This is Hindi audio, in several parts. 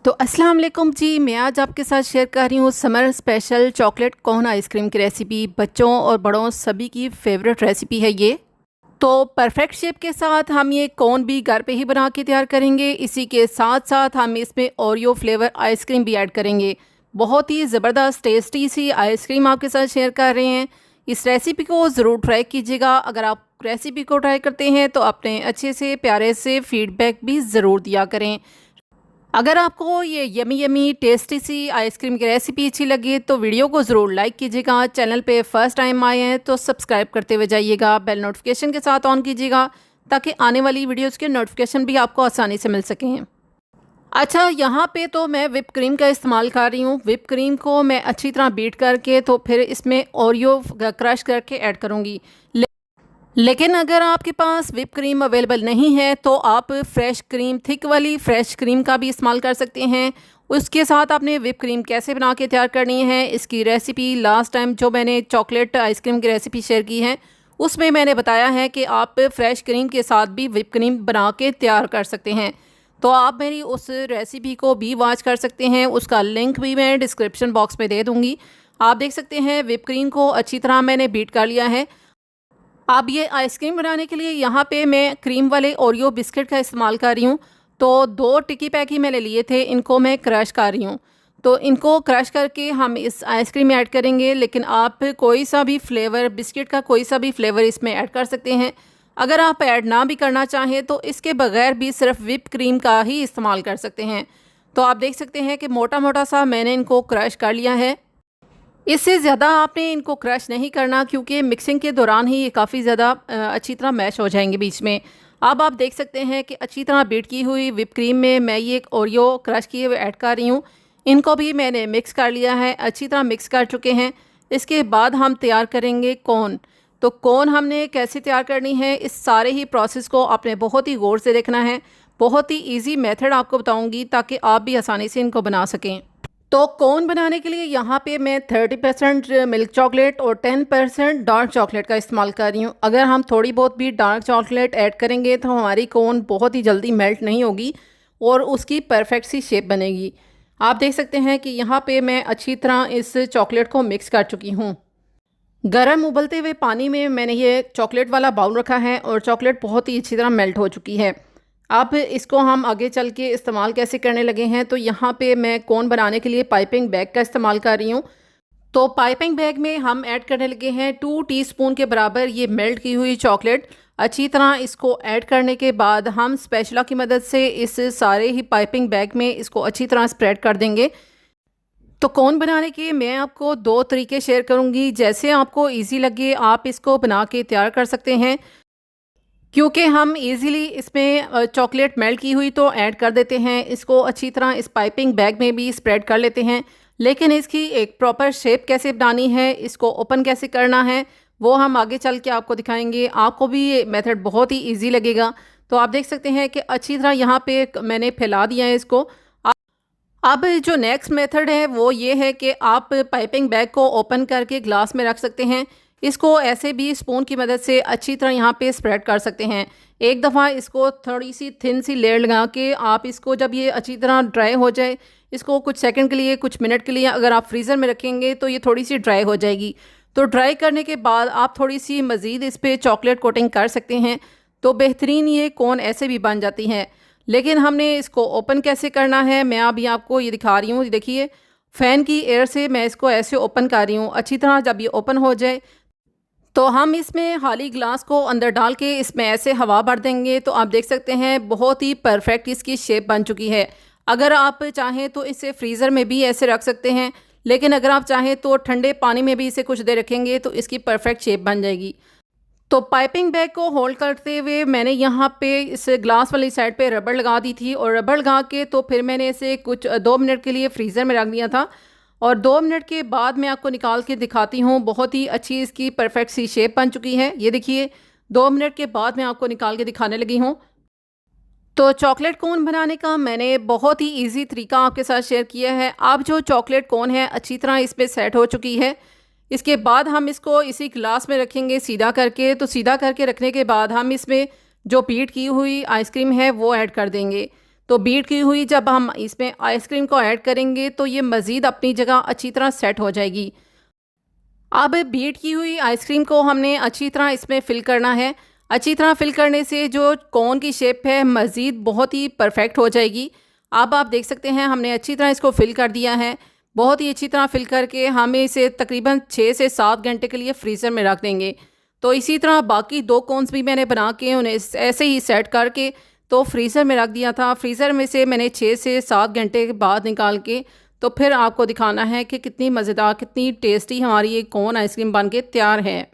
तो अस्सलाम वालेकुम जी, मैं आज आपके साथ शेयर कर रही हूँ summer special chocolate cone ice cream की रेसिपी। बच्चों और बड़ों सभी की फेवरेट रेसिपी है ये। तो परफेक्ट शेप के साथ हम ये कोन भी घर पे ही बना के तैयार करेंगे। इसी के साथ साथ हम इसमें ओरियो फ्लेवर आइसक्रीम भी ऐड करेंगे। बहुत ही ज़बरदस्त टेस्टी सी आइसक्रीम आपके साथ शेयर कर रहे हैं। इस रेसिपी को ज़रूर ट्राई कीजिएगा। अगर आप रेसिपी को ट्राई करते हैं तो अपने अच्छे से प्यारे से फीडबैक भी ज़रूर दिया करें। अगर आपको ये यमी यमी टेस्टी सी आइसक्रीम की रेसिपी अच्छी लगे तो वीडियो को ज़रूर लाइक कीजिएगा। चैनल पे फर्स्ट टाइम आए हैं तो सब्सक्राइब करते हुए जाइएगा, बेल नोटिफिकेशन के साथ ऑन कीजिएगा ताकि आने वाली वीडियोस के नोटिफिकेशन भी आपको आसानी से मिल सकें। अच्छा, यहाँ पे तो मैं विप क्रीम का इस्तेमाल कर रही हूँ। विप क्रीम को मैं अच्छी तरह बीट करके तो फिर इसमें ओरियो क्रश करके ऐड करूँगी। लेकिन अगर आपके पास विप क्रीम अवेलेबल नहीं है तो आप फ्रेश क्रीम, थिक वाली फ्रेश क्रीम का भी इस्तेमाल कर सकते हैं। उसके साथ आपने विप क्रीम कैसे बना के तैयार करनी है इसकी रेसिपी लास्ट टाइम जो मैंने चॉकलेट आइसक्रीम की रेसिपी शेयर की है उसमें मैंने बताया है कि आप फ्रेश क्रीम के साथ भी विप क्रीम बना के तैयार कर सकते हैं। तो आप मेरी उस रेसिपी को भी वॉच कर सकते हैं। उसका लिंक भी मैं डिस्क्रिप्शन बॉक्स में दे दूँगी। आप देख सकते हैं विप क्रीम को अच्छी तरह मैंने बीट कर लिया है। अब ये आइसक्रीम बनाने के लिए यहाँ पे मैं क्रीम वाले ओरियो बिस्किट का इस्तेमाल कर रही हूँ। तो 2 टिक्की पैक ही मैंने लिए थे, इनको मैं क्रश कर रही हूँ। तो इनको क्रश करके हम इस आइसक्रीम में ऐड करेंगे। लेकिन आप कोई सा भी फ्लेवर, बिस्किट का कोई सा भी फ्लेवर इसमें ऐड कर सकते हैं। अगर आप ऐड ना भी करना चाहें तो इसके बगैर भी सिर्फ विप क्रीम का ही इस्तेमाल कर सकते हैं। तो आप देख सकते हैं कि मोटा मोटा सा मैंने इनको क्रश कर लिया है। इससे ज़्यादा आपने इनको क्रश नहीं करना क्योंकि मिक्सिंग के दौरान ही ये काफ़ी ज़्यादा अच्छी तरह मैश हो जाएंगे बीच में। अब आप देख सकते हैं कि अच्छी तरह बीट की हुई विप क्रीम में मैं ये एक ओरियो क्रश किए हुए ऐड कर रही हूँ। इनको भी मैंने मिक्स कर लिया है, अच्छी तरह मिक्स कर चुके हैं। इसके बाद हम तैयार करेंगे कोन। तो कोन हमने कैसे तैयार करनी है इस सारे ही प्रोसेस को आपने बहुत ही गौर से देखना है। बहुत ही ईजी मेथड आपको बताऊँगी ताकि आप भी आसानी से इनको बना सकें। तो कोन बनाने के लिए यहाँ पे मैं 30% मिल्क चॉकलेट और 10% डार्क चॉकलेट का इस्तेमाल कर रही हूँ। अगर हम थोड़ी बहुत भी डार्क चॉकलेट ऐड करेंगे तो हमारी कोन बहुत ही जल्दी मेल्ट नहीं होगी और उसकी परफेक्ट सी शेप बनेगी। आप देख सकते हैं कि यहाँ पे मैं अच्छी तरह इस चॉकलेट को मिक्स कर चुकी हूँ। गरम उबलते हुए पानी में मैंने ये चॉकलेट वाला बाउल रखा है और चॉकलेट बहुत ही अच्छी तरह मेल्ट हो चुकी है। अब इसको हम आगे चल के इस्तेमाल कैसे करने लगे हैं तो यहाँ पे मैं कोन बनाने के लिए पाइपिंग बैग का इस्तेमाल कर रही हूँ। तो पाइपिंग बैग में हम ऐड करने लगे हैं 2 टीस्पून के बराबर ये मेल्ट की हुई चॉकलेट। अच्छी तरह इसको ऐड करने के बाद हम स्पैचुला की मदद से इस सारे ही पाइपिंग बैग में इसको अच्छी तरह स्प्रेड कर देंगे। तो कोन बनाने के मैं आपको 2 तरीके शेयर करूँगी, जैसे आपको ईजी लगे आप इसको बना के तैयार कर सकते हैं। क्योंकि हम इजीली इसमें चॉकलेट मेल्ट की हुई तो ऐड कर देते हैं, इसको अच्छी तरह इस पाइपिंग बैग में भी स्प्रेड कर लेते हैं। लेकिन इसकी एक प्रॉपर शेप कैसे बनानी है, इसको ओपन कैसे करना है, वो हम आगे चल के आपको दिखाएंगे। आपको भी ये मेथड बहुत ही इजी लगेगा। तो आप देख सकते हैं कि अच्छी तरह यहाँ पे मैंने फैला दिया है इसको। अब जो नेक्स्ट मेथड है वो ये है कि आप पाइपिंग बैग को ओपन करके ग्लास में रख सकते हैं। इसको ऐसे भी स्पून की मदद से अच्छी तरह यहाँ पे स्प्रेड कर सकते हैं। एक दफ़ा इसको थोड़ी सी थिन सी लेयर लगा के आप इसको जब ये अच्छी तरह ड्राई हो जाए, इसको कुछ सेकंड के लिए, कुछ मिनट के लिए अगर आप फ्रीज़र में रखेंगे तो ये थोड़ी सी ड्राई हो जाएगी। तो ड्राई करने के बाद आप थोड़ी सी मज़ीद इस पर चॉकलेट कोटिंग कर सकते हैं। तो बेहतरीन ये कोन ऐसे भी बन जाती हैं। लेकिन हमने इसको ओपन कैसे करना है मैं अभी आपको ये दिखा रही हूँ। देखिए, फ़ैन की एयर से मैं इसको ऐसे ओपन कर रही हूँ। अच्छी तरह जब ये ओपन हो जाए तो हम इसमें खाली ग्लास को अंदर डाल के इसमें ऐसे हवा भर देंगे। तो आप देख सकते हैं बहुत ही परफेक्ट इसकी शेप बन चुकी है। अगर आप चाहें तो इसे फ्रीज़र में भी ऐसे रख सकते हैं, लेकिन अगर आप चाहें तो ठंडे पानी में भी इसे कुछ देर रखेंगे तो इसकी परफेक्ट शेप बन जाएगी। तो पाइपिंग बैग को होल्ड करते हुए मैंने यहाँ पे इस ग्लास वाली साइड पे रबड़ लगा दी थी और रबड़ लगा के तो फिर मैंने इसे कुछ 2 मिनट के लिए फ्रीज़र में रख दिया था। और 2 मिनट के बाद मैं आपको निकाल के दिखाती हूँ। बहुत ही अच्छी इसकी परफेक्ट सी शेप बन चुकी है। ये देखिए, 2 मिनट के बाद मैं आपको निकाल के दिखाने लगी हूँ। तो चॉकलेट कोन बनाने का मैंने बहुत ही इजी तरीका आपके साथ शेयर किया है। अब जो चॉकलेट कोन है अच्छी तरह इस पर सेट हो चुकी है। इसके बाद हम इसको इसी ग्लास में रखेंगे सीधा करके। तो सीधा करके रखने के बाद हम इसमें जो बीट की हुई आइसक्रीम है वो ऐड कर देंगे। तो बीट की हुई जब हम इसमें आइसक्रीम को ऐड करेंगे तो ये मज़ीद अपनी जगह अच्छी तरह सेट हो जाएगी। अब बीट की हुई आइसक्रीम को हमने अच्छी तरह इसमें फ़िल करना है। अच्छी तरह फ़िल करने से जो कोन की शेप है मज़ीद बहुत ही परफेक्ट हो जाएगी। अब आप देख सकते हैं हमने अच्छी तरह इसको फ़िल कर दिया है। बहुत ही अच्छी तरह फ़िल करके हमें इसे तकरीबन 6 से 7 घंटे के लिए फ्रीज़र में रख देंगे। तो इसी तरह बाकी 2 कोन्स भी मैंने बना के उन्हें ऐसे ही सेट करके तो फ्रीज़र में रख दिया था। फ्रीज़र में से मैंने 6 से 7 घंटे के बाद निकाल के तो फिर आपको दिखाना है कि कितनी मज़ेदार, कितनी टेस्टी हमारी ये कोन आइसक्रीम बन के तैयार है।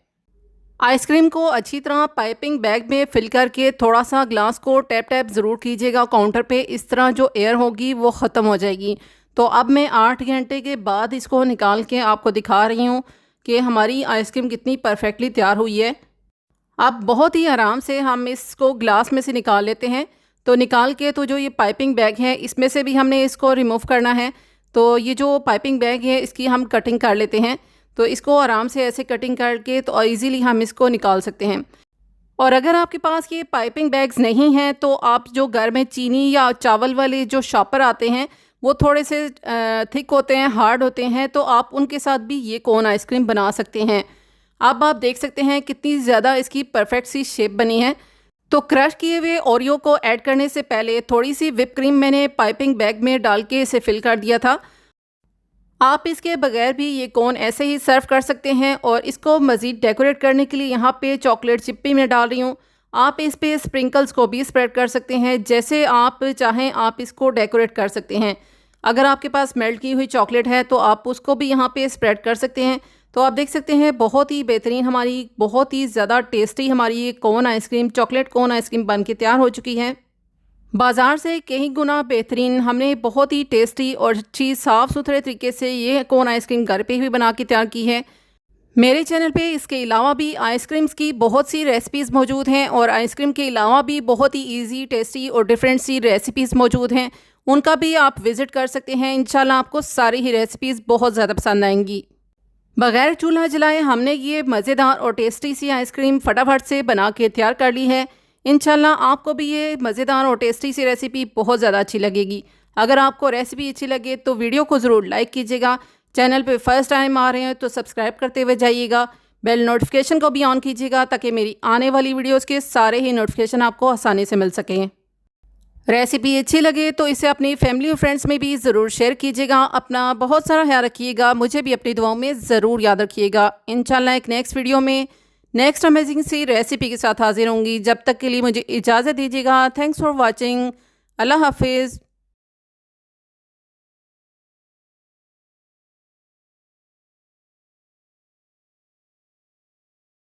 आइसक्रीम को अच्छी तरह पाइपिंग बैग में फिल करके थोड़ा सा ग्लास को टैप टैप ज़रूर कीजिएगा काउंटर पे, इस तरह जो एयर होगी वो ख़त्म हो जाएगी। तो अब मैं 8 घंटे के बाद इसको निकाल के आपको दिखा रही हूँ कि हमारी आइसक्रीम कितनी परफेक्टली तैयार हुई है। अब बहुत ही आराम से हम इसको ग्लास में से निकाल लेते हैं। तो निकाल के तो जो ये पाइपिंग बैग है इसमें से भी हमने इसको रिमूव करना है। तो ये जो पाइपिंग बैग है इसकी हम कटिंग कर लेते हैं। तो इसको आराम से ऐसे कटिंग करके तो ईज़िली हम इसको निकाल सकते हैं। और अगर आपके पास ये पाइपिंग बैग्स नहीं हैं तो आप जो घर में चीनी या चावल वाले जो शॉपर आते हैं वो थोड़े से थिक होते हैं, हार्ड होते हैं, तो आप उनके साथ भी ये कोन आइसक्रीम बना सकते हैं। अब आप देख सकते हैं कितनी ज़्यादा इसकी परफेक्ट सी शेप बनी है। तो क्रश किए हुए ओरियो को ऐड करने से पहले थोड़ी सी व्हिप क्रीम मैंने पाइपिंग बैग में डाल के इसे फिल कर दिया था। आप इसके बगैर भी ये कोन ऐसे ही सर्व कर सकते हैं। और इसको मज़ीद डेकोरेट करने के लिए यहाँ पे चॉकलेट चिप भी मैं डाल रही हूँ। आप इस पे स्प्रिंकल्स को भी स्प्रेड कर सकते हैं, जैसे आप चाहें आप इसको डेकोरेट कर सकते हैं। अगर आपके पास मेल्ट की हुई चॉकलेट है तो आप उसको भी यहाँ पे स्प्रेड कर सकते हैं। तो आप देख सकते हैं बहुत ही बेहतरीन, हमारी बहुत ही ज़्यादा टेस्टी हमारी ये cone ice cream, chocolate cone ice cream बन के तैयार हो चुकी है। बाज़ार से कई गुना बेहतरीन हमने बहुत ही टेस्टी और अच्छी साफ़ सुथरे तरीके से ये कोन आइसक्रीम घर पे ही बना के तैयार की है। मेरे चैनल पे इसके अलावा भी आइसक्रीम्स की बहुत सी रेसिपीज़ मौजूद हैं और आइसक्रीम के अलावा भी बहुत ही इजी, टेस्टी और डिफरेंट सी रेसिपीज़ मौजूद हैं, उनका भी आप विज़िट कर सकते हैं। इंशाल्लाह आपको सारी ही रेसिपीज़ बहुत ज़्यादा पसंद आएंगी। बग़ैर चूल्हा जलाए हमने ये मज़ेदार और टेस्टी सी आइसक्रीम फटाफट से बना के तैयार कर ली है। इंशाल्लाह आपको भी ये मज़ेदार और टेस्टी सी रेसिपी बहुत ज़्यादा अच्छी लगेगी। अगर आपको रेसिपी अच्छी लगे तो वीडियो को ज़रूर लाइक कीजिएगा। चैनल पे फर्स्ट टाइम आ रहे हैं तो सब्सक्राइब करते हुए जाइएगा। बेल नोटिफिकेशन को भी ऑन कीजिएगा ताकि मेरी आने वाली वीडियोज़ के सारे ही नोटिफिकेशन आपको आसानी से मिल सकें। रेसिपी अच्छी लगे तो इसे अपनी फैमिली और फ्रेंड्स में भी ज़रूर शेयर कीजिएगा। अपना बहुत सारा ख्याल रखिएगा, मुझे भी अपनी दुआओं में ज़रूर याद रखिएगा। इंशाल्लाह एक नेक्स्ट वीडियो में नेक्स्ट अमेजिंग सी रेसिपी के साथ हाजिर होंगी। जब तक के लिए मुझे इजाज़त दीजिएगा। Thanks for watching. अल्लाह हाफिज़।